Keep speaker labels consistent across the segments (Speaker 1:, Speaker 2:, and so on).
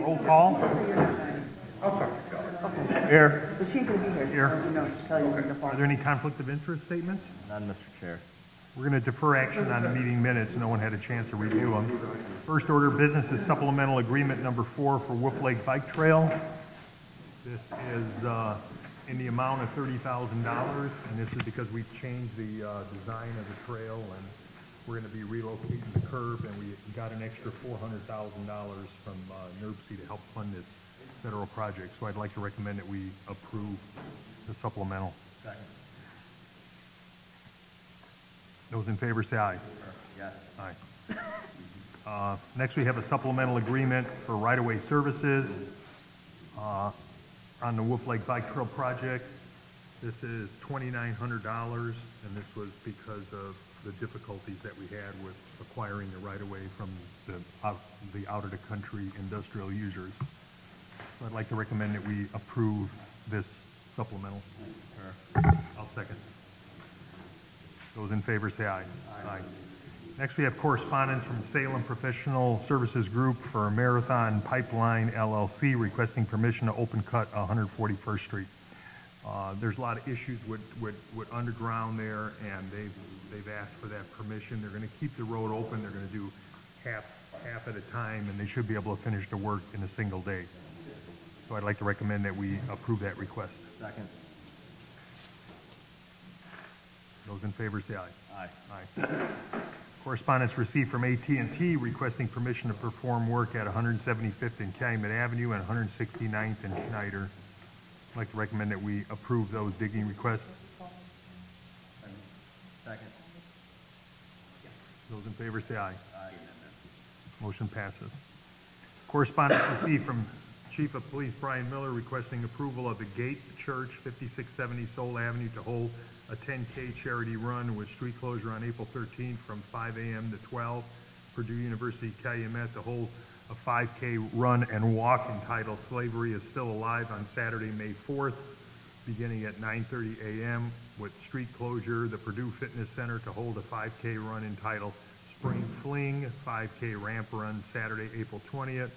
Speaker 1: Roll call. Here.
Speaker 2: But she ain't gonna be here.
Speaker 1: Here.
Speaker 2: No, she'll tell you in the fall.
Speaker 1: Are there any conflict of interest statements?
Speaker 3: None, Mr. Chair.
Speaker 1: We're going to defer action on the meeting minutes. No one had a chance to review them. First order of business is supplemental agreement number 4 for Woof Lake Bike Trail. This is in the amount of $30,000, and this is because we've changed the design of the trail, and we're going to be relocating the curb, and we got an extra $400,000 from NERC to help fund this federal project. So I'd like to recommend that we approve the supplemental.
Speaker 3: Second.
Speaker 1: Those in favor say aye.
Speaker 3: Yes.
Speaker 1: Aye. Next, we have a supplemental agreement for right-of-way services on the Woof Lake Bike Trail project. This is $2,900, and this was because of the difficulties that we had with acquiring the right-of-way from the out-of-the-country industrial users. So I'd like to recommend that we approve this supplemental.
Speaker 3: Sure.
Speaker 1: I'll second. Those in favor say aye. Aye. Next, we have correspondence from Salem Professional Services Group for Marathon Pipeline LLC requesting permission to open cut 141st Street. There's a lot of issues with underground there, and they've asked for that permission. They're going to keep the road open. They're going to do half at a time, and they should be able to finish the work in a single day. So I'd like to recommend that we approve that request.
Speaker 3: Second.
Speaker 1: Those in favor say aye.
Speaker 3: Aye.
Speaker 1: Aye. Correspondence received from AT&T requesting permission to perform work at 175th and Calumet Avenue and 169th and Schneider. I'd like to recommend that we approve those digging requests.
Speaker 3: Second.
Speaker 1: Those in favor say aye.
Speaker 3: Aye.
Speaker 1: Motion passes. Correspondence received from Chief of Police Brian Miller requesting approval of the Gate Church, 5670 Soul Avenue, to hold a 10K charity run with street closure on April 13th from 5 a.m. to 12. Purdue University Calumet to hold a 5K run and walk entitled Slavery is Still Alive on Saturday, May 4th, beginning at 9:30 a.m. with street closure. The Purdue Fitness Center to hold a 5K run entitled Spring Fling 5K ramp run Saturday, April 20th,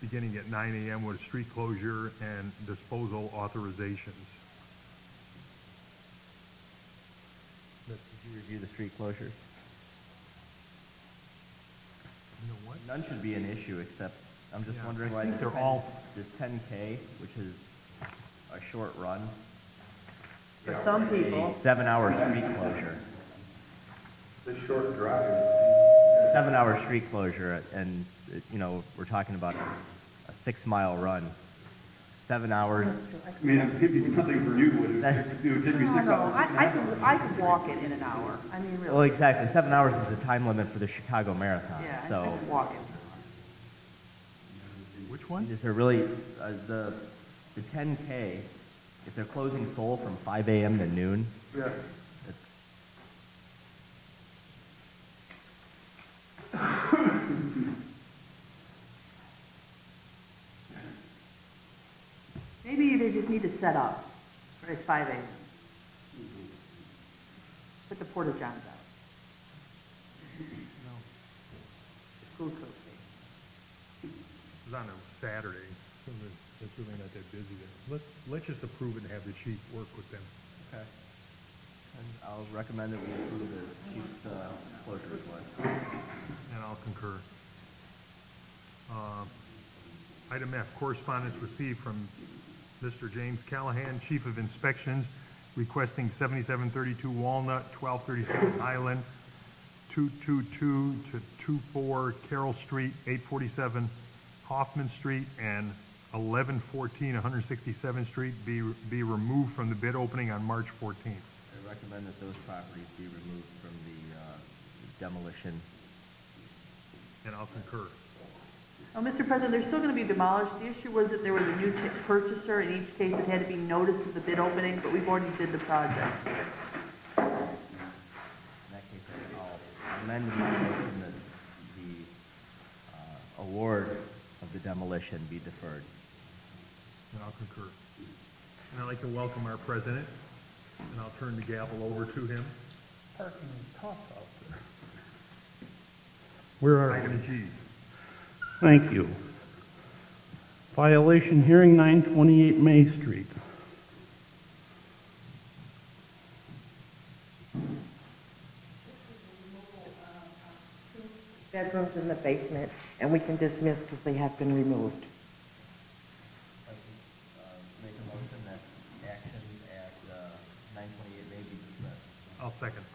Speaker 1: beginning at 9 a.m. with street closure and disposal authorizations.
Speaker 3: Did you review the street closures?
Speaker 1: You know what?
Speaker 3: None should be an issue, except I'm just wondering why
Speaker 1: they're all
Speaker 3: this 10K, which is a short run,
Speaker 2: For some people,
Speaker 3: 7-hour street closure.
Speaker 4: The short drive.
Speaker 3: 7-hour street closure, and we're talking about a 6-mile run. 7 hours.
Speaker 4: I mean, it'd be nothing for you, it would take me 6 hours.
Speaker 2: I could walk it in an hour. I mean, really.
Speaker 3: Well, exactly. 7 hours is the time limit for the Chicago Marathon.
Speaker 2: Yeah, I
Speaker 3: so
Speaker 2: could walk it.
Speaker 1: which one?
Speaker 3: is there really the 10K? If they're closing Seoul from 5 a.m. to noon,
Speaker 4: Yeah.
Speaker 3: it's
Speaker 2: Maybe they just need to set up right at 5 a.m. Put the porta johns out.
Speaker 1: No.
Speaker 2: School coach day.
Speaker 1: It's on a Saturday, so it's really not that busy there. Let's just approve it and have the chief work with them.
Speaker 3: okay. And I'll recommend that we approve the chief's closure request.
Speaker 1: And I'll concur. Item F, correspondence received from Mr. James Callahan, Chief of Inspections, requesting 7732 Walnut, 1237 Highland, 222 to 24 Carroll Street, 847 Hoffman Street, and 1114 167th Street be removed from the bid opening on March 14th.
Speaker 3: I recommend that those properties be removed from the demolition.
Speaker 1: And I'll concur.
Speaker 2: Oh, Mr. President, they're still going to be demolished. The issue was that there was a new purchaser. In each case, it had to be noticed of the bid opening, but we've already did the project.
Speaker 3: In that case, I'll amend my motion that the award of the demolition be deferred.
Speaker 1: And I'll concur. And I'd like to welcome our president, and I'll turn the gavel over to him.
Speaker 5: Parking is tough out there. Where are
Speaker 1: Item G.
Speaker 5: Thank you. Violation hearing 928 May Street.
Speaker 6: Bedrooms in the basement, and we can dismiss because they have been removed.
Speaker 3: Make a motion that actions at 928 may be dismissed.
Speaker 1: I'll second.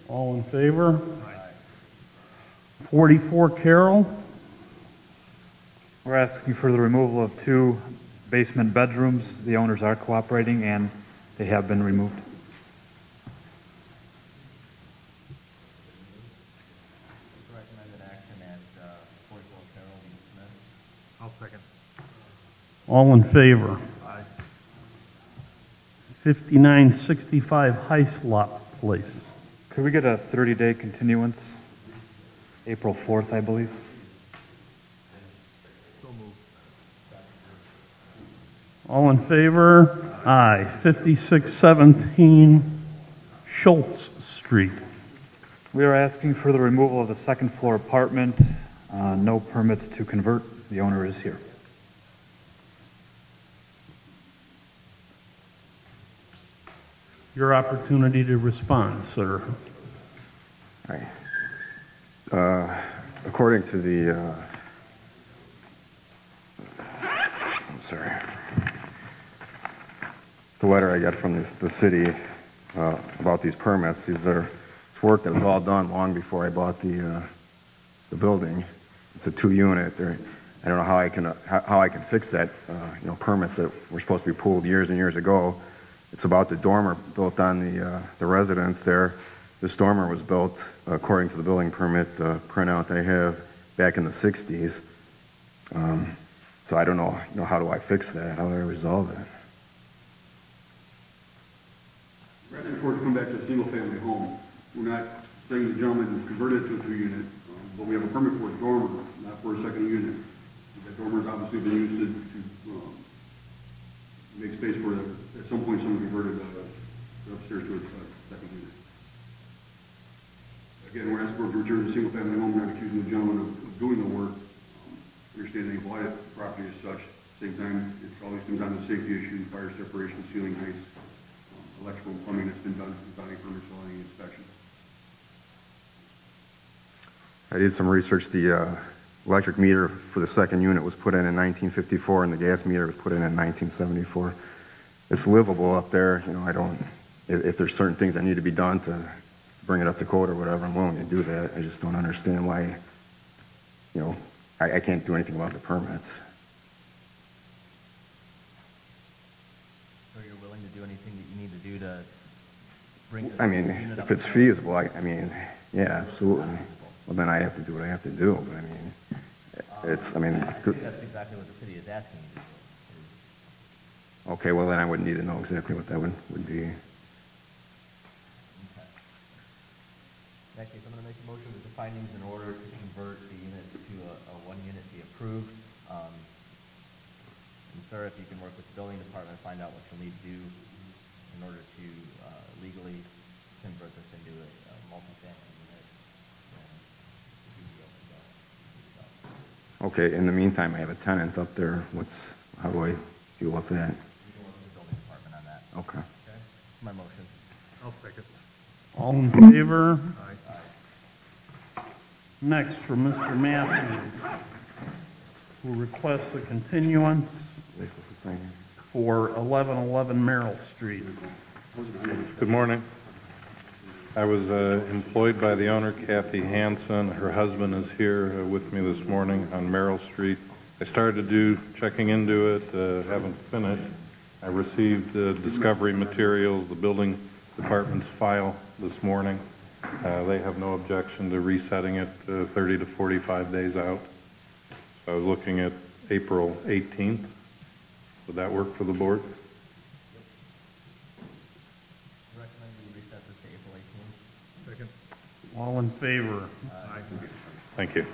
Speaker 5: All in favor?
Speaker 1: Aye.
Speaker 5: 44 Carroll.
Speaker 7: We're asking for the removal of 2 basement bedrooms. The owners are cooperating and they have been removed.
Speaker 3: Recommended action at 44 Carroll be dismissed.
Speaker 1: I'll second.
Speaker 5: All in favor?
Speaker 1: Aye.
Speaker 5: 5965 Heislop Place.
Speaker 7: Could we get a 30-day continuance? April 4th, I believe.
Speaker 1: So moved.
Speaker 5: All in favor? Aye. 5617 Schultz Street.
Speaker 7: We are asking for the removal of the second floor apartment. No permits to convert. The owner is here.
Speaker 5: Your opportunity to respond, sir.
Speaker 8: Hi. According to the, I'm sorry, the letter I got from the city about these permits, it's work that was all done long before I bought the building. It's a 2-unit. I don't know how I can fix that. Permits that were supposed to be pulled years and years ago. It's about the dormer built on the residence there. This dormer was built according to the building permit printout I have back in the 60s. So I don't know, how do I fix that? How do I resolve that?
Speaker 4: We're asking for it to come back to a single-family home. We're not saying the gentleman converted it to a 2-unit, but we have a permit for a dormer, not for a second unit. That dormer's obviously been used to make space for, at some point, someone converted upstairs to a second unit. Again, we're asking for it to return to a single-family home. We're not accusing the gentleman of doing the work. Understanding he bought the property as such. At the same time, it always comes down to safety issues, fire separation, ceiling heights, electrical and plumbing that's been done without any permits or any inspection.
Speaker 8: I did some research. The electric meter for the second unit was put in 1954, and the gas meter was put in 1974. It's livable up there. If there's certain things that need to be done to bring it up to code or whatever, I'm willing to do that. I just don't understand why, I can't do anything about the permits.
Speaker 3: So you're willing to do anything that you need to do to bring the
Speaker 8: I mean,
Speaker 3: unit
Speaker 8: if
Speaker 3: up
Speaker 8: it's
Speaker 3: to code?
Speaker 8: feasible, yeah, absolutely. Well, then I have to do what I have to do, but
Speaker 3: I think that's exactly what the city is asking you to do.
Speaker 8: okay, well, then I would need to know exactly what that would be.
Speaker 3: Okay. In that case, I'm going to make a motion that the findings in order to convert the unit to a 1-unit be approved. And sir, if you can work with the building department, find out what you'll need to do in order to legally convert this into a multifamily unit.
Speaker 8: Okay, in the meantime, I have a tenant up there. How do I deal with that?
Speaker 3: You can work with the building department on that.
Speaker 8: Okay.
Speaker 3: Okay? My motion.
Speaker 1: I'll second.
Speaker 5: All in favor?
Speaker 1: Aye.
Speaker 5: Next, from Mr. Matthews, who requests a continuance for 1111 Merrill Street.
Speaker 9: Good morning. I was employed by the owner, Kathy Hansen. Her husband is here with me this morning on Merrill Street. I started checking into it, haven't finished. I received discovery materials, the building department's file this morning. They have no objection to resetting it 30 to 45 days out. So I was looking at April 18th. Would that work for the board?
Speaker 3: Recommend we reset this to April 18th.
Speaker 1: Second.
Speaker 5: All in favor?
Speaker 1: Aye.
Speaker 9: Thank you.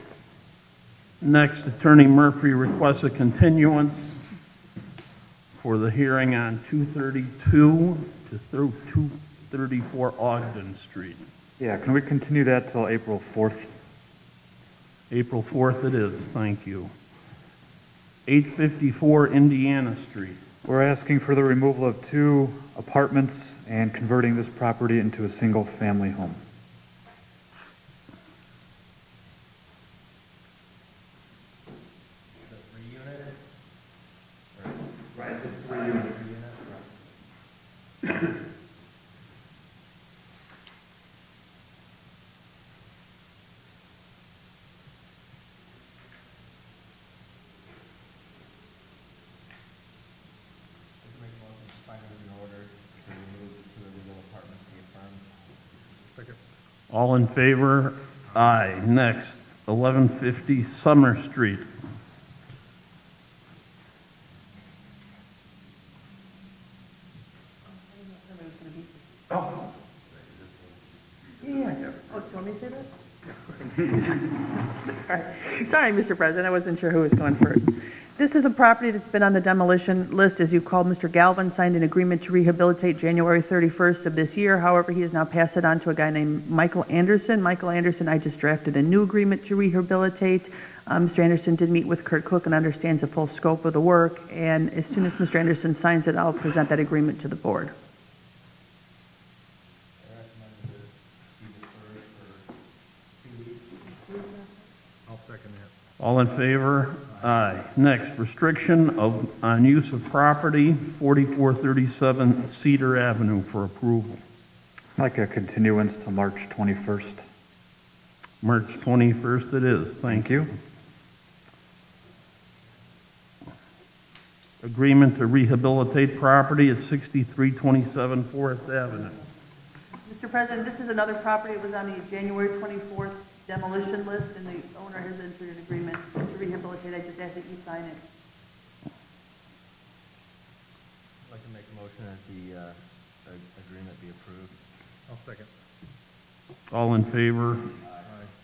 Speaker 5: Next, Attorney Murphy requests a continuance for the hearing on 232 to through 234 Ogden Street.
Speaker 7: Yeah, can we continue that till April 4th?
Speaker 5: April 4th it is, thank you. 854 Indiana Street.
Speaker 7: We're asking for the removal of 2 apartments and converting this property into a single-family home.
Speaker 3: The 3-unit?
Speaker 4: Right, it's 3 units.
Speaker 3: Make a motion to find it in order to remove the 2 illegal apartments be affirmed.
Speaker 1: Second.
Speaker 5: All in favor? Aye. Next, 1150 Summer Street.
Speaker 2: Yeah. Oh, do you want me to say that? All right. Sorry, Mr. President, I wasn't sure who was going first. This is a property that's been on the demolition list, as you called. Mr. Galvin signed an agreement to rehabilitate January 31st of this year. However, he has now passed it on to a guy named Michael Anderson. Michael Anderson, I just drafted a new agreement to rehabilitate. Mr. Anderson did meet with Kurt Cook and understands the full scope of the work. And as soon as Mr. Anderson signs it, I'll present that agreement to the board.
Speaker 3: I recommend this be deferred for 2 weeks.
Speaker 1: I'll second that.
Speaker 5: All in favor? Aye. Next, restriction on use of property, 4437 Cedar Avenue for approval.
Speaker 7: I'd like a continuance to March 21st.
Speaker 5: March 21st it is. Thank you. Agreement to rehabilitate property at 6327 Forest Avenue.
Speaker 2: Mr. President, this is another property that was on the January 24th demolition list, and the owner has entered an agreement to rehabilitate. I just ask that you sign it.
Speaker 3: I'd like to make a motion that the agreement be approved.
Speaker 1: I'll second.
Speaker 5: All in favor?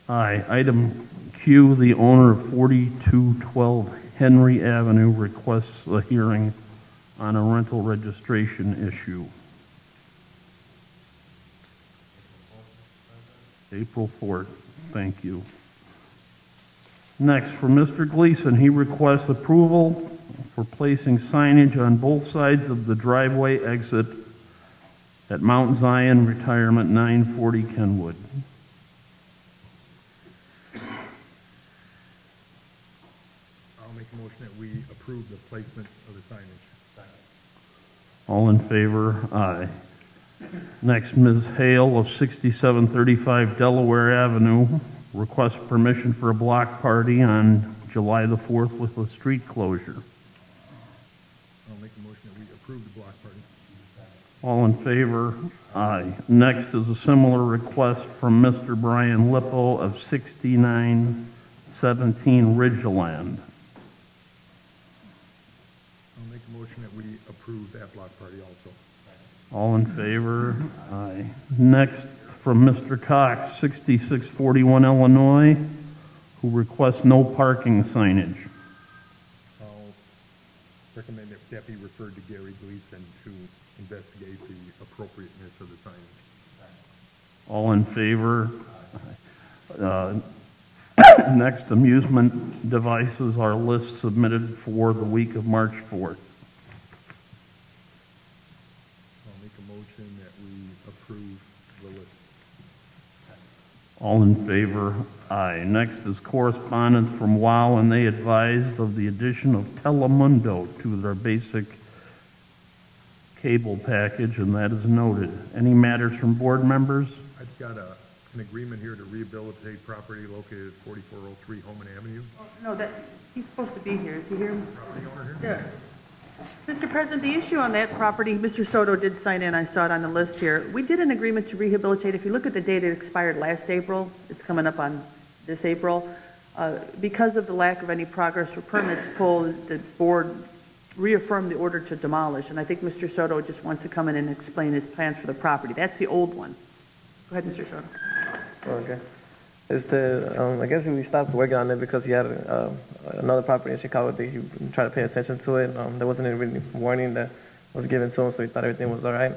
Speaker 5: Aye. Item Q, the owner of 4212 Henry Avenue requests a hearing on a rental registration issue. April 4th. Thank you. Next, for Mr. Gleason, he requests approval for placing signage on both sides of the driveway exit at Mount Zion Retirement, 940 Kenwood.
Speaker 1: I'll make a motion that we approve the placement of the signage.
Speaker 5: All in favor? Aye. Next, Ms. Hale of 6735 Delaware Avenue requests permission for a block party on July the 4th with a street closure.
Speaker 1: I'll make a motion that we approve the block party.
Speaker 5: All in favor? Aye. Next is a similar request from Mr. Brian Lippo of 6917 Ridgeland.
Speaker 1: I'll make a motion that we approve that block party also.
Speaker 5: All in favor? Aye. Next, from Mr. Cox, 6641 Illinois, who requests no parking signage.
Speaker 1: I'll recommend that be referred to Gary Gleason to investigate the appropriateness of the signage.
Speaker 5: All in favor? Next, amusement devices are list submitted for the week of March 4th.
Speaker 1: I'll make a motion that we approve the list.
Speaker 5: All in favor? Aye. Next is correspondence from WOW, and they advised of the addition of Telemundo to their basic cable package, and that is noted. Any matters from board members?
Speaker 1: I've got an agreement here to rehabilitate property located at 4403 Holman Avenue.
Speaker 2: Oh, no, he's supposed to be here. Is he here?
Speaker 1: Property owner here?
Speaker 2: Yeah. Mr. President, the issue on that property, Mr. Soto did sign in, I saw it on the list here. We did an agreement to rehabilitate. If you look at the date, it expired last April. It's coming up on this April. Because of the lack of any progress for permits pulled, the board reaffirmed the order to demolish, and I think Mr. Soto just wants to come in and explain his plans for the property. That's the old one. Go ahead, Mr. Soto.
Speaker 10: Okay. I guess we stopped working on it because he had another property in Chicago that he tried to pay attention to it. There wasn't any really warning that was given to him, so he thought everything was all right.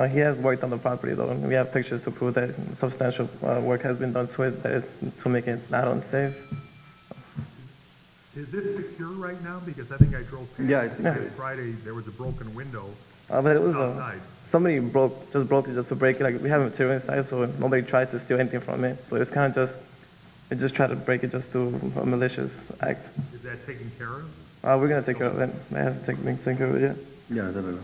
Speaker 10: He has worked on the property, though, and we have pictures to prove that substantial work has been done to it to make it not unsafe.
Speaker 1: Is this secure right now? Because I think I drove past
Speaker 11: Yeah, it's
Speaker 1: it last
Speaker 11: secure.
Speaker 1: Friday, there was a broken window
Speaker 10: But it was,
Speaker 1: outside.
Speaker 10: somebody broke it just to break it. Like, we have material inside, so nobody tried to steal anything from it. So it's kind of just, they just tried to break it just to a malicious act.
Speaker 1: Is that taken care of?
Speaker 10: We're gonna take care of it. I have to take care of it, yeah.
Speaker 11: Ya, se arregló.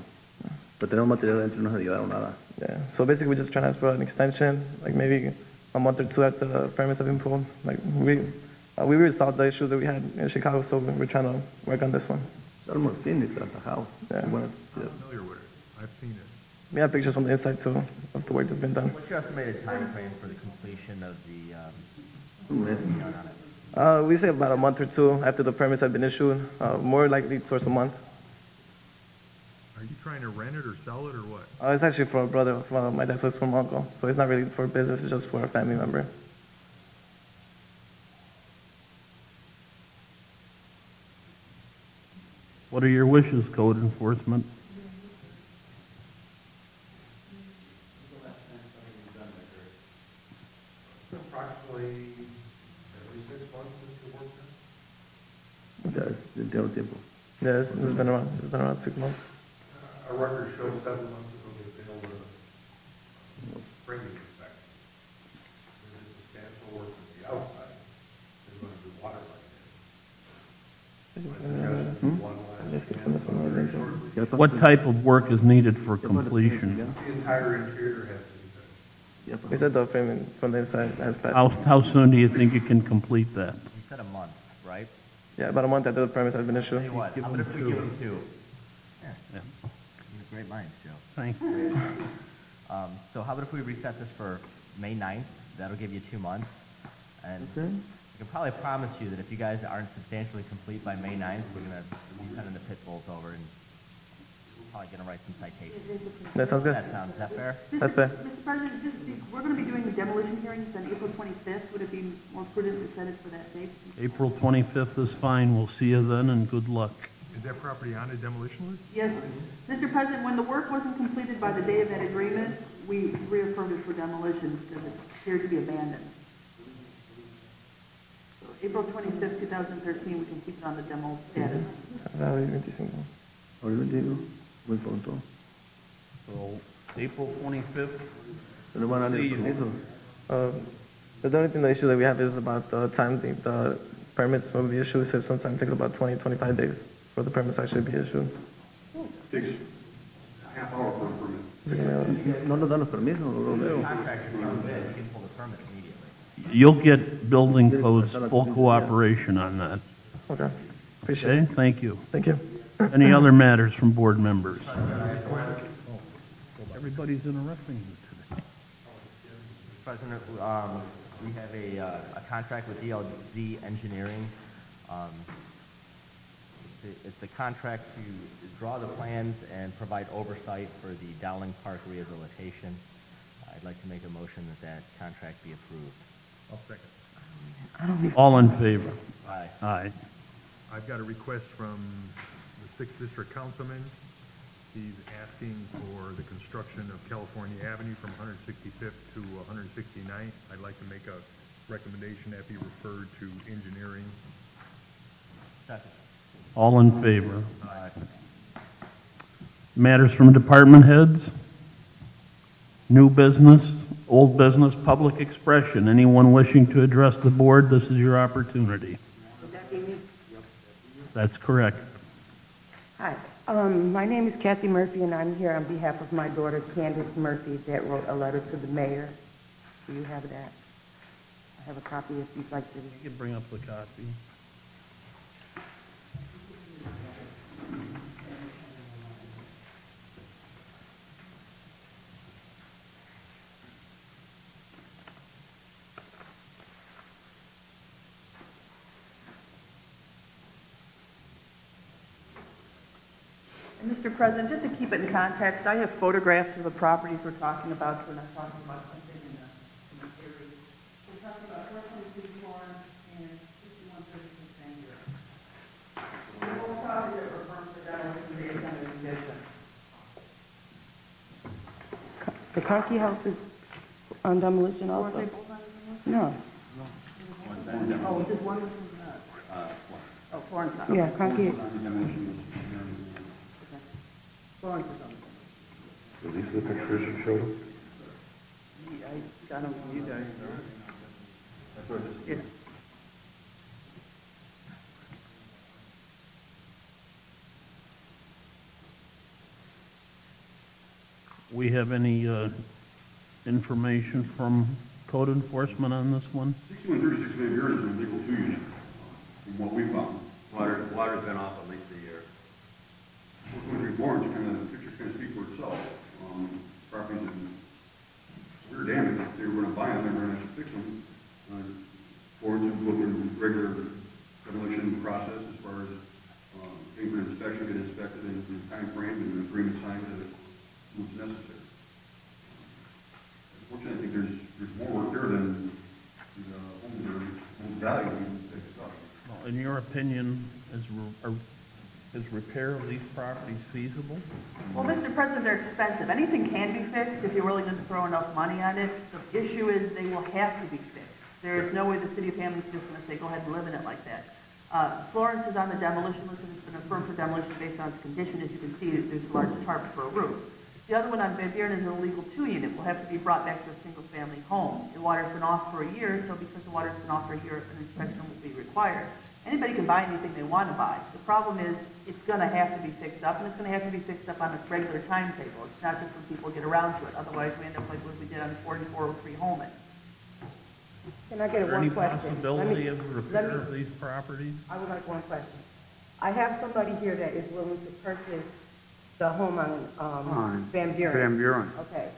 Speaker 11: Pero tenemos material dentro y no se llevaron nada.
Speaker 10: Yeah. So basically, we're just trying to ask for an extension, like maybe a month or two after the permits have been pulled. Like, we resolved the issue that we had in Chicago, so we're trying to work on this one.
Speaker 11: It's almost finished, trabajado.
Speaker 10: Yeah.
Speaker 11: Bueno,
Speaker 1: I'm familiar with it. I've seen it.
Speaker 10: We have pictures from the inside too of the work that's been done.
Speaker 3: What's your estimated time frame for the completion of the,
Speaker 11: un mes.
Speaker 3: done on it?
Speaker 10: We say about a month or two after the permits have been issued, more likely towards a month.
Speaker 1: Are you trying to rent it or sell it or what?
Speaker 10: It's actually for a brother, my dad's was from uncle, so it's not really for business, it's just for a family member.
Speaker 5: What are your wishes, code enforcement?
Speaker 1: Approximately every 6 months is the work
Speaker 11: Ya, tengo tiempo.
Speaker 10: Yeah, it's been around 6 months.
Speaker 1: Our record shows 7 months ago they failed a springing inspection. There's substantial work at the outside. They're going to do water line.
Speaker 5: What type of work is needed for completion?
Speaker 1: The entire interior has to be finished.
Speaker 10: We said the framing from the inside has passed.
Speaker 5: How soon do you think you can complete that?
Speaker 3: You said a month, right?
Speaker 10: Yeah, about a month after the permits have been issued.
Speaker 3: Tell you what, how about if we give them 2? Yeah.
Speaker 5: Yeah.
Speaker 3: You have great minds, Joe.
Speaker 5: Thank you.
Speaker 3: So how about if we reset this for May 9th? That'll give you 2 months. And
Speaker 11: Okay.
Speaker 3: I can probably promise you that if you guys aren't substantially complete by May 9th, we're going to be sending the pit bulls over and probably going to write some citations.
Speaker 10: That sounds good.
Speaker 3: Is that fair?
Speaker 10: That's fair.
Speaker 2: Mr. President, we're going to be doing the demolition hearings on April 25th. Would it be more prudent to set it for that date?
Speaker 5: April 25th is fine. We'll see you then, and good luck.
Speaker 1: Is that property on a demolition list?
Speaker 2: Yes, Mr. President, when the work wasn't completed by the day of that agreement, we reaffirmed it for demolition because it appeared to be abandoned. So April 25th, 2013, we can keep it on the demo status.
Speaker 11: Ahorita digo, muy pronto.
Speaker 5: So, April 25th?
Speaker 11: Se le van a dar
Speaker 5: See
Speaker 11: el
Speaker 5: you.
Speaker 10: The
Speaker 11: permiso.
Speaker 10: only thing, the issue that we have is about the time the permits will be issued. So sometimes it takes about 20-25 days for the permits to actually be issued.
Speaker 4: Takes a half hour for a permit.
Speaker 11: No nos dan los permisos, no los veo.
Speaker 3: Contractor comes in, you can pull the permit immediately.
Speaker 5: You'll get building codes full cooperation on that.
Speaker 10: Okay. Appreciate
Speaker 5: Okay,
Speaker 10: it.
Speaker 5: thank you.
Speaker 10: Thank you.
Speaker 5: Any other matters from board members? Everybody's interrupting you today.
Speaker 3: Mr. President, we have a contract with DLZ Engineering. It's the contract to draw the plans and provide oversight for the Dowling Park rehabilitation. I'd like to make a motion that that contract be approved.
Speaker 1: I'll second.
Speaker 5: All in favor?
Speaker 3: Aye.
Speaker 5: Aye.
Speaker 1: I've got a request from the 6th District Councilman. He's asking for the construction of California Avenue from 165th to 169th. I'd like to make a recommendation that be referred to engineering.
Speaker 3: Second.
Speaker 5: All in favor? Matters from department heads? New business, old business, public expression. Anyone wishing to address the board, this is your opportunity.
Speaker 6: Would that be me?
Speaker 5: That's correct.
Speaker 6: Hi, my name is Kathy Murphy, and I'm here on behalf of my daughter Candace Murphy that wrote a letter to the mayor. Do you have that? I have a copy if you'd like to.
Speaker 5: You can bring up the copy.
Speaker 2: And Mr. President, just to keep it in context, I have photographs of the properties we're talking about, so we're not talking about something in the area. We're talking about 426 Warren and 6136 Sanger. The whole property that we're referring to down in the assembly condition.
Speaker 6: The Conkey House is on demolition
Speaker 2: Or are
Speaker 6: also?
Speaker 2: they both on the demolition?
Speaker 6: No.
Speaker 2: Oh, just one was not. Okay. Florence.
Speaker 6: Yeah, concrete.
Speaker 2: Florence is on.
Speaker 9: Are these the pictures you showed them?
Speaker 2: I got them from you guys. Yeah.
Speaker 5: We have any information from code enforcement on this one?
Speaker 4: 6136 Van Buren is an illegal 2-unit, from what we found.
Speaker 8: Water's been off at least a year.
Speaker 4: 423 Florence, the pictures kind of speak for itself. Properties in severe damage, if they were going to buy them, they were going to have to fix them. Florence would go through regular demolition process as far as paying for inspection, get inspected in the time frame and an agreement signed that it's necessary. Unfortunately, I think there's more work there than the home value we take stuff.
Speaker 5: Well, in your opinion, is repair of these properties feasible?
Speaker 2: Well, Mr. President, they're expensive. Anything can be fixed if you're really going to throw enough money on it. The issue is they will have to be fixed. There is no way the city of Hamlin's just going to say, go ahead and live in it like that. Florence is on the demolition list, and it's been affirmed for demolition based on its condition. As you can see, there's a large tarp for a roof. The other one on Van Buren is an illegal 2-unit. Will have to be brought back to a single-family home. The water's been off for a year, so because the water's been off for a year, an inspection will be required. Anybody can buy anything they want to buy. The problem is it's going to have to be fixed up, and it's going to have to be fixed up on a regular timetable. It's not just when people get around to it. Otherwise, we end up like what we did on 4403 Holman.
Speaker 6: Can I get
Speaker 5: Is there
Speaker 6: one
Speaker 5: any
Speaker 6: question?
Speaker 5: possibility of repair of these properties?
Speaker 6: I would like one question. I have somebody here that is willing to purchase the home on Van Buren.
Speaker 12: Van Buren.
Speaker 6: Okay.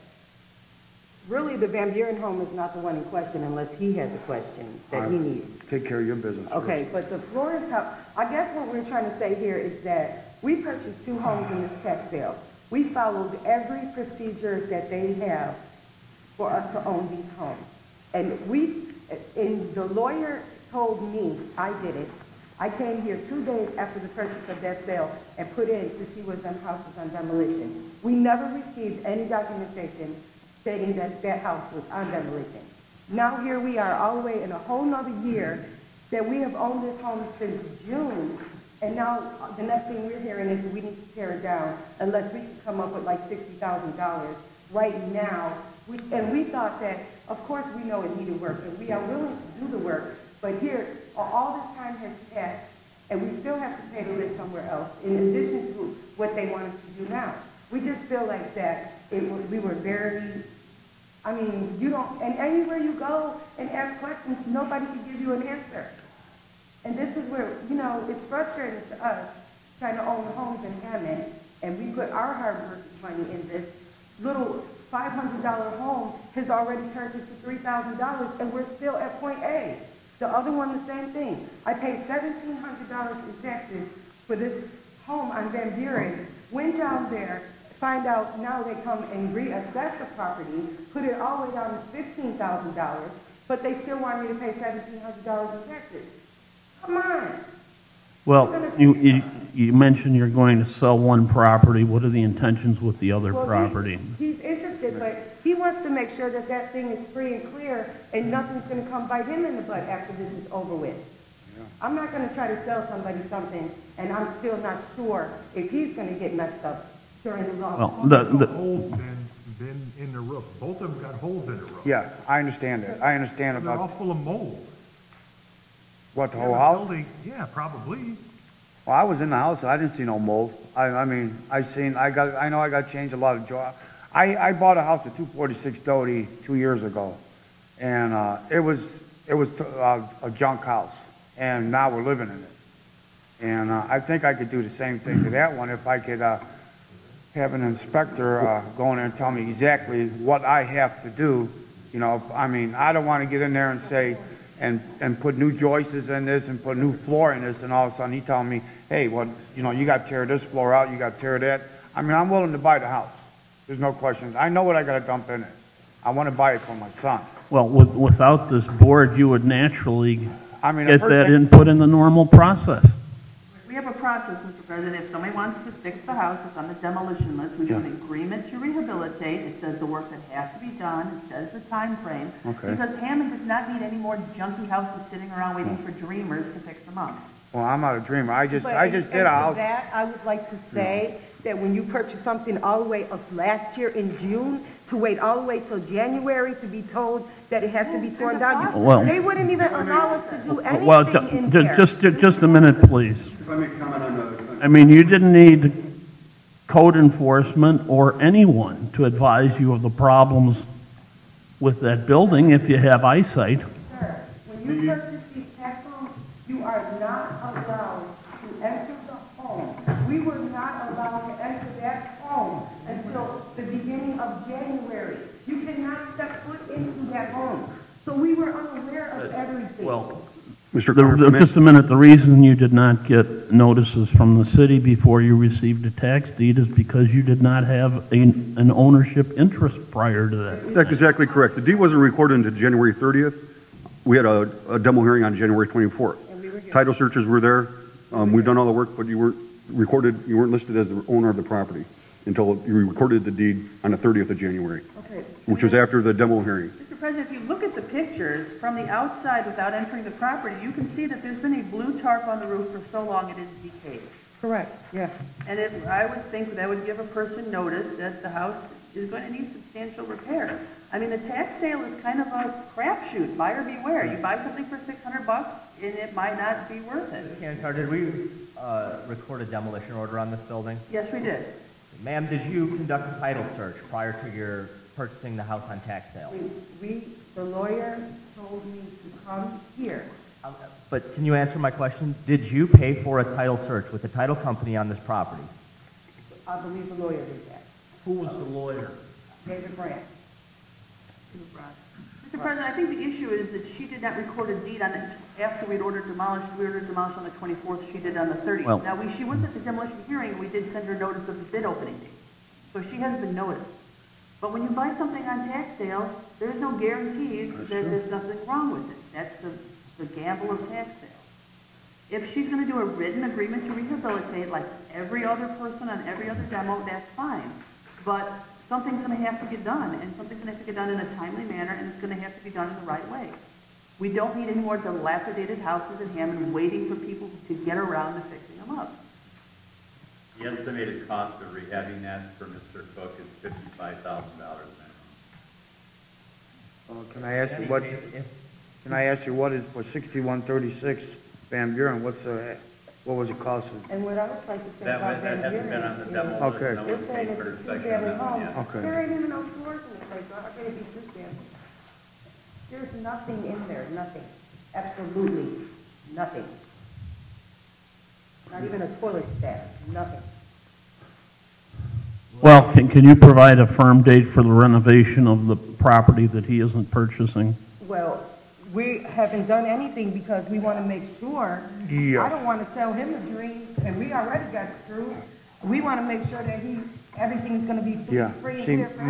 Speaker 6: Really, the Van Buren home is not the one in question unless he has a question that he needs.
Speaker 12: Take care of your business
Speaker 6: Okay, but the Florence house, I guess what we're trying to say here is that we purchased 2 homes in this tax sale. We followed every procedure that they have for us to own these homes. And the lawyer told me, I did it. I came here 2 days after the purchase of that sale and put in to see was them houses on demolition. We never received any documentation stating that that house was on demolition. Now here we are all the way in a whole nother year that we have owned this home since June, and now the next thing we're hearing is we need to tear it down unless we can come up with like $60,000 right now. And we thought that, of course we know it needed work, and we are willing to do the work, but here, all this time has passed, and we still have to pay to live somewhere else, in addition to what they want us to do now. We just feel like that we were very, I mean, you don't, and anywhere you go and ask questions, nobody can give you an answer. And this is where, you know, it's frustrating to us trying to own homes in Hammond, and we put our hard work money in this little $500 home has already turned into $3,000, and we're still at point A. The other one, the same thing. I paid $1,700 in taxes for this home on Van Buren. Went down there, find out now they come and reassess the property, put it all the way down to $15,000, but they still want me to pay $1,700 in taxes. Come on.
Speaker 5: Well, you mentioned you're going to sell one property. What are the intentions with the other property?
Speaker 6: He's interested, but he wants to make sure that that thing is free and clear and nothing's going to come bite him in the butt after this is over with. Yeah. I'm not going to try to sell somebody something and I'm still not sure if he's going to get messed up during the long
Speaker 1: Well, the holes been in the roof. Both of them got holes in the roof.
Speaker 12: Yeah, I understand it. I understand
Speaker 1: They're all
Speaker 12: about,
Speaker 1: full of mold.
Speaker 12: what, the whole house?
Speaker 1: Building, yeah, probably.
Speaker 12: Well, I was in the house, I didn't see no mold. I mean, I know I got changed a lot of job. I bought a house at 246 Doty 2 years ago, and it was a junk house, and now we're living in it. And I think I could do the same thing to that one if I could have an inspector go in there and tell me exactly what I have to do. You know, I mean, I don't want to get in there and say, and put new joists in this and put new floor in this, and all of a sudden he telling me, hey, well, you know, you got to tear this floor out, you got to tear that. I mean, I'm willing to buy the house. There's no question. I know what I got to dump in it. I want to buy it for my son.
Speaker 5: Well, without this board, you would naturally get that
Speaker 12: thing,
Speaker 5: input in the normal process.
Speaker 2: We have a process, Mr. President. If somebody wants to fix the house, it's on the demolition list. We do an agreement to rehabilitate. It says the work that has to be done. It says the time frame.
Speaker 12: Okay.
Speaker 2: Because Hammond does not need any more junky houses sitting around waiting for dreamers to fix them up.
Speaker 12: Well, I'm not a dreamer. I just
Speaker 6: But
Speaker 12: did a
Speaker 6: and for
Speaker 12: house.
Speaker 6: that, I would like to say that when you purchased something all the way up last year in June, to wait all the way till January to be told that it has to be torn down,
Speaker 5: Well-
Speaker 6: they wouldn't even allow us to do
Speaker 5: Well,
Speaker 6: anything in there.
Speaker 5: just a minute, please.
Speaker 4: If I may comment on
Speaker 5: I mean, you didn't need code enforcement or anyone to advise you of the problems with that building if you have eyesight.
Speaker 6: Sir, when you purchase these tax homes, you are not allowed to enter the home. We were not allowed to enter that home until the beginning of January. You cannot step foot into that home. So we were unaware of everything.
Speaker 5: Well,
Speaker 4: Mr. Carter,
Speaker 5: just a minute, the reason you did not get notices from the city before you received a tax deed is because you did not have an ownership interest prior to that.
Speaker 4: That's exactly correct. The deed wasn't recorded until January 30th. We had a demo hearing on January 24th. Title searches were there. We've done all the work, but you weren't recorded, you weren't listed as the owner of the property until you recorded the deed on the 30th of January,
Speaker 2: Okay.
Speaker 4: which was after the demo hearing.
Speaker 2: Mr. President, if you look at the pictures from the outside without entering the property, you can see that there's been a blue tarp on the roof for so long it is decayed.
Speaker 6: Correct, yeah.
Speaker 2: And I would think that would give a person notice that the house is going to need substantial repair. I mean, the tax sale is kind of a crapshoot, buyer beware. You buy something for $600 and it might not be worth it.
Speaker 3: Cantor, did we record a demolition order on this building?
Speaker 2: Yes, we did.
Speaker 3: Ma'am, did you conduct a title search prior to your purchasing the house on tax sale?
Speaker 6: The lawyer told me to come here.
Speaker 3: But can you answer my question? Did you pay for a title search with the title company on this property?
Speaker 6: I believe the lawyer did that.
Speaker 5: Who was the lawyer?
Speaker 6: David Brandt.
Speaker 2: Mr. President, I think the issue is that she did not record a deed on it after we'd ordered demolished. We ordered demolished on the 24th, she did on the 30th.
Speaker 5: Well-
Speaker 2: Now, she was at the demolition hearing, and we did send her notice of the bid opening date. So she has been noticed. But when you buy something on tax sale, there's no guarantees that there's nothing wrong with it. That's the gamble of tax sale. If she's gonna do a written agreement to rehabilitate, like every other person on every other demo, that's fine. But something's gonna have to get done, and something's gonna have to get done in a timely manner, and it's gonna have to be done in the right way. We don't need any more dilapidated houses in Hammond waiting for people to get around to fixing them up.
Speaker 13: The estimated cost of rehabbing that for Mr. Cook is $55,000 minimum.
Speaker 12: Can I ask you what is for 6136 Van Buren, what was it costing?
Speaker 6: And what I would like to say
Speaker 13: That
Speaker 6: about
Speaker 13: hasn't
Speaker 6: Van
Speaker 13: been
Speaker 6: Buren
Speaker 13: on the
Speaker 6: is,
Speaker 13: demo list.
Speaker 12: Okay.
Speaker 13: No
Speaker 6: they're
Speaker 13: one's
Speaker 6: saying
Speaker 13: paid for
Speaker 6: it's a
Speaker 13: inspection
Speaker 6: two-family
Speaker 13: on that one
Speaker 6: home.
Speaker 13: yet.
Speaker 12: Okay.
Speaker 6: There ain't even no floors in the place, so how can it be two-family? There's nothing in there, nothing. Absolutely nothing. Not even a toilet stand, nothing.
Speaker 5: Well, can you provide a firm date for the renovation of the property that he isn't purchasing?
Speaker 6: Well, we haven't done anything because we want to make sure.
Speaker 12: Yeah.
Speaker 6: I don't want to sell him a dream, and we already got screwed. We want to make sure that everything's going to be
Speaker 12: Yeah,
Speaker 6: free and
Speaker 12: see,
Speaker 6: clear for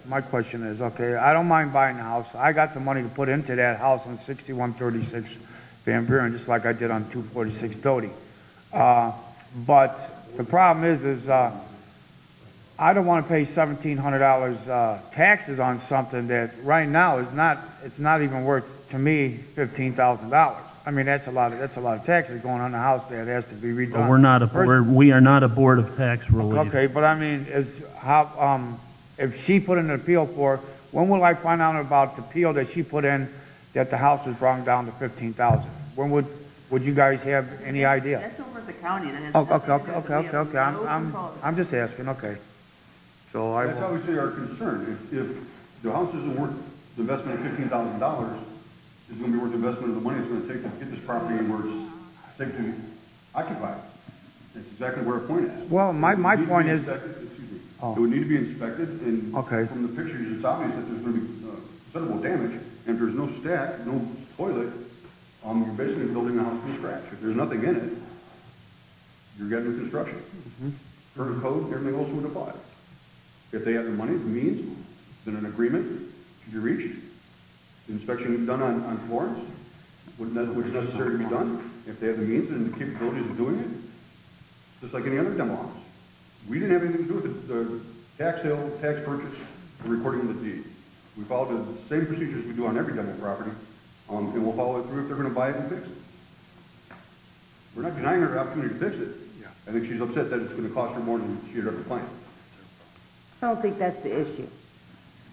Speaker 12: my question is, okay, I don't mind buying a house. I got the money to put into that house on 6136 Van Buren, just like I did on 246 Doty. But the problem is I don't want to pay $1,700 taxes on something that right now it's not even worth, to me, $15,000. I mean, that's a lot of taxes going on the house that has to be redone.
Speaker 5: But we are not a board of tax relief.
Speaker 12: Okay, but I mean, if she put in an appeal for, when will I find out about the appeal that she put in that the house was brought down to 15,000? When would you guys have any idea?
Speaker 2: That's over at the county. That has
Speaker 12: Oh,
Speaker 2: nothing to do with it. We have
Speaker 12: okay,
Speaker 2: no control.
Speaker 12: I'm just asking, okay. So
Speaker 4: That's obviously our concern. If the house isn't worth the investment of $15,000, it's going to be worth the investment of the money it's going to take to get this property where it's safe to occupy. That's exactly where our point is.
Speaker 12: Well, my point is,
Speaker 4: It would need to be inspected, and
Speaker 12: Okay.
Speaker 4: from the pictures, it's obvious that there's going to be considerable damage. And if there's no stack, no toilet, you're basically building a house from scratch. If there's nothing in it, you're getting new construction. Per code, everything else would apply. If they have the money, the means, then an agreement should be reached. The inspection is done on Florence, which is necessary to be done. If they have the means and the capabilities of doing it, just like any other demo house. We didn't have anything to do with the tax sale, tax purchase, or recording of the deed. We followed the same procedures we do on every demo property, and we'll follow it through if they're going to buy it and fix it. We're not denying her the opportunity to fix it. I think she's upset that it's gonna cost her more than she had ever planned.
Speaker 6: I don't think that's the issue.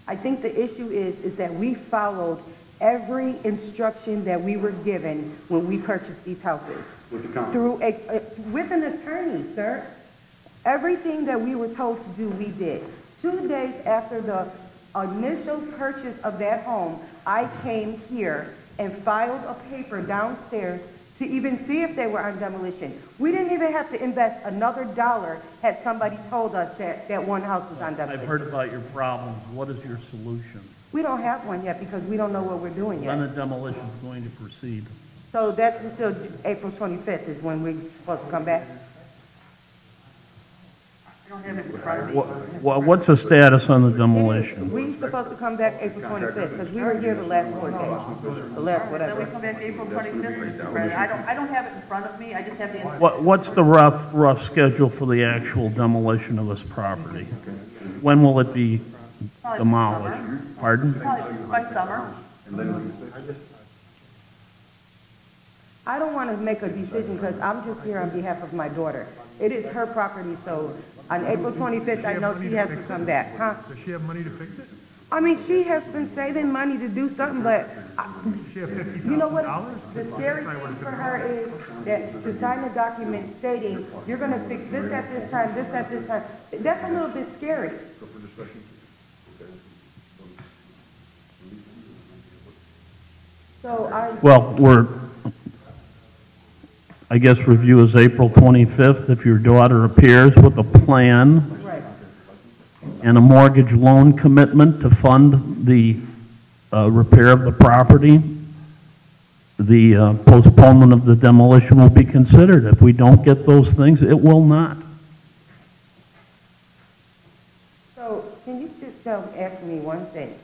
Speaker 6: I think the issue is that we followed every instruction that we were given when we purchased these houses.
Speaker 4: With the county.
Speaker 6: With an attorney, sir. Everything that we were told to do, we did. 2 days after the initial purchase of that home, I came here and filed a paper downstairs to even see if they were on demolition. We didn't even have to invest another dollar had somebody told us that one house was on demolition.
Speaker 5: I've heard about your problems. What is your solution?
Speaker 6: We don't have one yet because we don't know what we're doing
Speaker 5: When the
Speaker 6: yet.
Speaker 5: demolition is going to proceed?
Speaker 6: So that's until April 25th is when we're supposed to come back.
Speaker 2: I don't have it in front of me.
Speaker 5: What's the status on the demolition?
Speaker 6: We're supposed to come back April 25th because we were here the last 4 days. The last
Speaker 2: Then we
Speaker 6: whatever.
Speaker 2: come back April 25th, Mr. President. I don't have it in front of me, I just have the.
Speaker 5: What's the rough schedule for the actual demolition of this property? When will it be demolished? Pardon?
Speaker 2: Probably by summer.
Speaker 6: I don't want to make a decision because I'm just here on behalf of my daughter. It is her property, so on April 25th, I know she has to come back, huh?
Speaker 1: Does she have money to fix it?
Speaker 6: I mean, she has been saving money to do something, but
Speaker 1: Does she have $50,000?
Speaker 6: you know what? The scary thing for her is that to sign a document stating, you're going to fix this at this time, this at this time, that's a little bit scary. So
Speaker 5: Well, I guess review is April 25th. If your daughter appears with a plan
Speaker 6: right.
Speaker 5: and a mortgage loan commitment to fund the repair of the property, the postponement of the demolition will be considered. If we don't get those things, it will not.
Speaker 6: So can you just ask me one thing?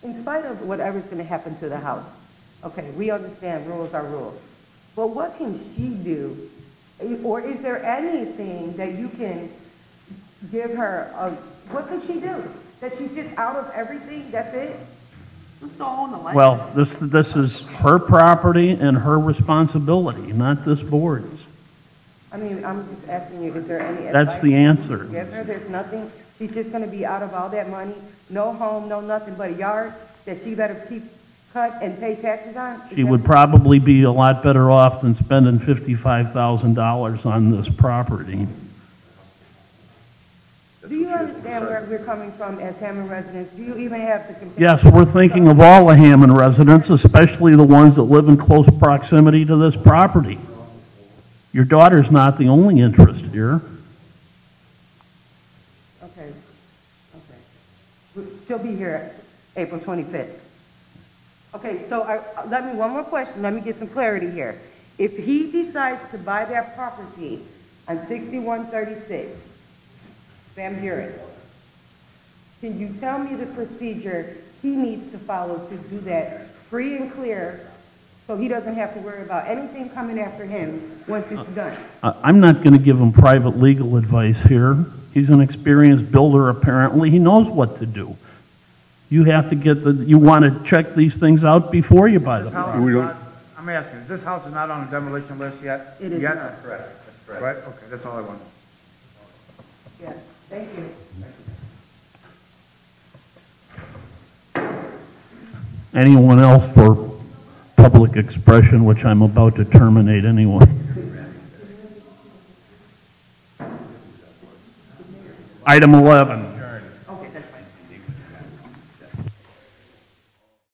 Speaker 6: In spite of whatever's going to happen to the house, okay, we understand rules are rules. But what can she do? Or is there anything that you can give her? What could she do? That she's just out of everything? That's it?
Speaker 2: Just don't own the land.
Speaker 5: Well, this is her property and her responsibility, not this board's.
Speaker 6: I mean, I'm just asking you, is there any
Speaker 5: That's
Speaker 6: advice
Speaker 5: the
Speaker 6: you
Speaker 5: answer.
Speaker 6: can give her? There's nothing. She's just going to be out of all that money, no home, no nothing but a yard that she better keep cut and pay taxes on?
Speaker 5: She would probably be a lot better off than spending $55,000 on this property.
Speaker 6: Do you understand where we're coming from as Hammond residents? Do you even have the compassion?
Speaker 5: Yes, we're thinking of all the Hammond residents, especially the ones that live in close proximity to this property. Your daughter's not the only interest here.
Speaker 6: Okay. She'll be here April 25th. Okay, so one more question. Let me get some clarity here. If he decides to buy that property on 6136, Van Buren, can you tell me the procedure he needs to follow to do that free and clear so he doesn't have to worry about anything coming after him once it's done?
Speaker 5: I'm not going to give him private legal advice here. He's an experienced builder, apparently. He knows what to do. You have to you want to check these things out before you buy the property.
Speaker 12: I'm asking, this house is not on the demolition list yet?
Speaker 6: It is
Speaker 12: Yet?
Speaker 6: not.
Speaker 13: Correct, that's correct.
Speaker 12: Right, okay, that's all I want.
Speaker 6: Yes, thank you.
Speaker 5: Anyone else for public expression, which I'm about to terminate anyway? Item 11.